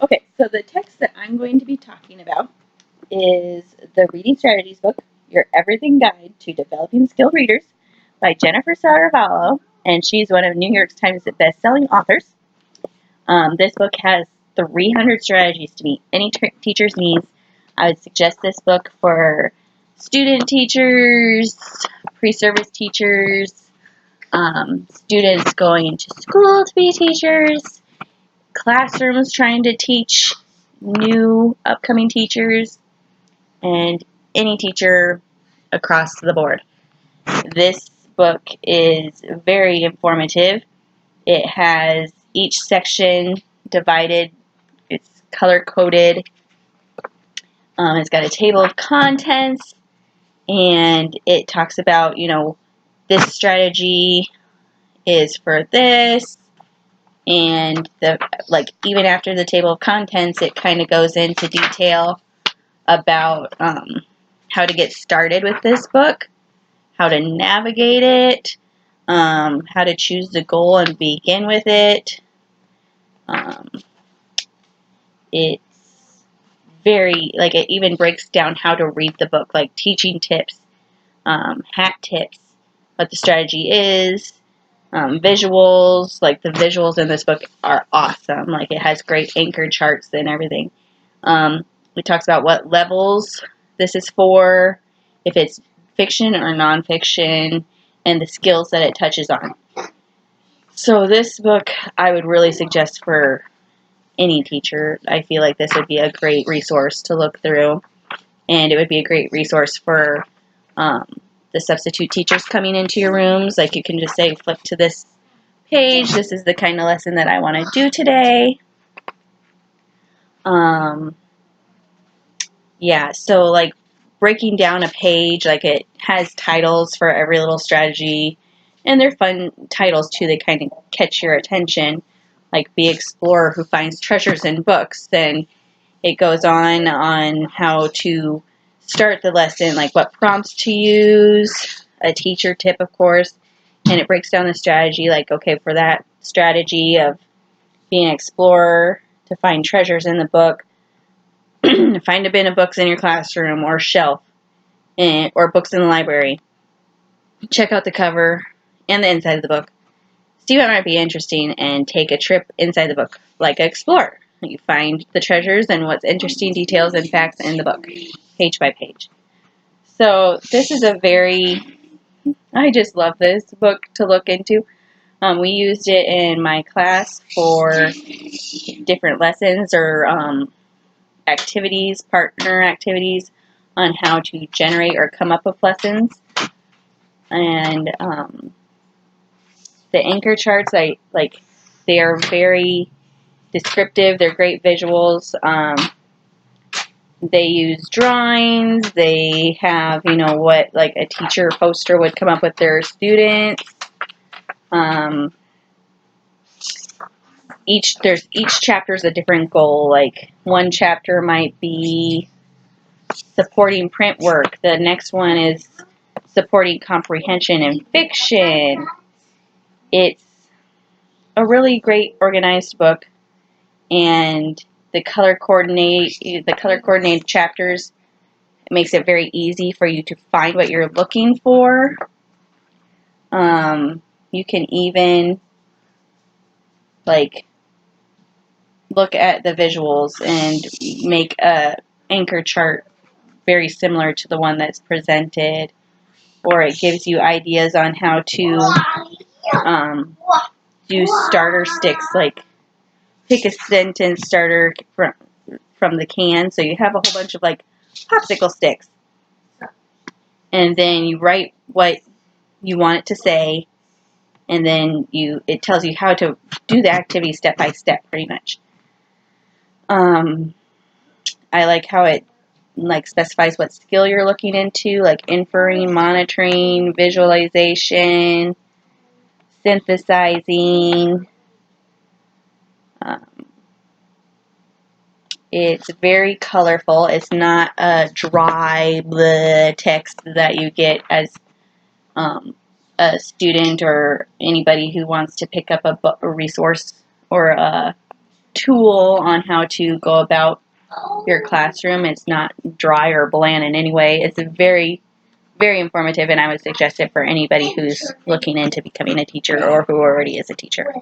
Okay, so the text that I'm going to be talking about is the Reading Strategies book, Your Everything Guide to Developing Skilled Readers by Jennifer Saravallo, and she's one of New York Times best-selling authors. This book has 300 strategies to meet any teacher's needs. I would suggest this book for student teachers, pre-service teachers, students going into school to be teachers, classrooms trying to teach new upcoming teachers, and any teacher across the board. This book is very informative. It has each section divided, it's color coded, it's got a table of contents, and it talks about, this strategy is for this, and even after the table of contents, it kind of goes into detail about how to get started with this book, how to navigate it, how to choose the goal and begin with it. It's it even breaks down how to read the book, like teaching tips, hat tips, what the strategy is, visuals. Like the visuals in this book are awesome. Like it has great anchor charts and everything. It talks about what levels this is for, if it's fiction or nonfiction, and the skills that it touches on. So this book I would really suggest for any teacher. I feel like this would be a great resource to look through, and it would be a great resource for the substitute teachers coming into your rooms. Like you can just say, flip to this page. This is the kind of lesson that I want to do today. Yeah, so like breaking down a page, like it has titles for every little strategy, and they're fun titles too. They kind of catch your attention, like Be Explorer Who Finds Treasures in Books. Then it goes on how to start the lesson, like what prompts to use, a teacher tip, of course, and it breaks down the strategy, like, okay, for that strategy of being an explorer to find treasures in the book, find a bin of books in your classroom or shelf, or books in the library. Check out the cover and the inside of the book. See what might be interesting and take a trip inside the book like an explorer. You find the treasures and what's interesting details and facts in the book, page by page. So this is I just love this book to look into. We used it in my class for different lessons or activities, partner activities, on how to generate or come up with lessons. And the anchor charts, they are very descriptive. They're great visuals. They use drawings. They have, what like a teacher poster would come up with their students. Each chapter is a different goal. Like one chapter might be supporting print work. The next one is supporting comprehension in fiction. It's a really great organized book, and the color coordinated chapters makes it very easy for you to find what you're looking for. You can even look at the visuals and make a anchor chart very similar to the one that's presented, or it gives you ideas on how to do starter sticks, like pick a sentence starter from the can. So you have a whole bunch of popsicle sticks, and then you write what you want it to say, and then it tells you how to do the activity step by step, pretty much. I like how it specifies what skill you're looking into, like inferring, monitoring, visualization, synthesizing. It's very colorful. It's not a dry text that you get as a student or anybody who wants to pick up a resource or a tool on how to go about your classroom. It's not dry or bland in any way. It's a very, very informative, and I would suggest it for anybody who's looking into becoming a teacher or who already is a teacher.